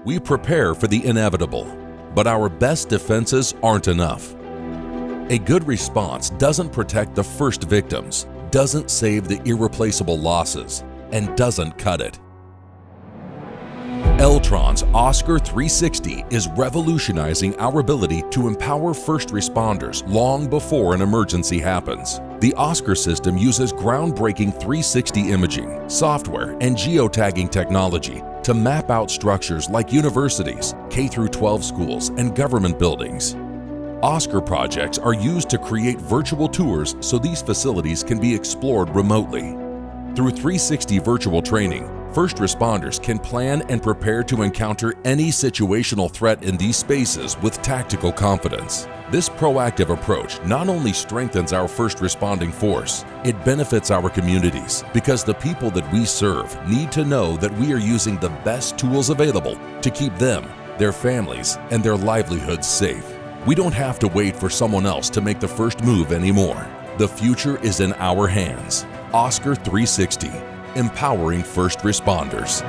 We prepare for the inevitable, but our best defenses aren't enough. A good response doesn't protect the first victims, doesn't save the irreplaceable losses, and doesn't cut it. L-Tron's OSCR360 is revolutionizing our ability to empower first responders long before an emergency happens. The OSCR system uses groundbreaking 360 imaging, software, and geotagging technology to map out structures like universities, K-12 schools, and government buildings. OSCR projects are used to create virtual tours so these facilities can be explored remotely. Through 360 virtual training, first responders can plan and prepare to encounter any situational threat in these spaces with tactical confidence. This proactive approach not only strengthens our first responding force, it benefits our communities because the people that we serve need to know that we are using the best tools available to keep them, their families, and their livelihoods safe. We don't have to wait for someone else to make the first move anymore. The future is in our hands. OSCR360, empowering first responders.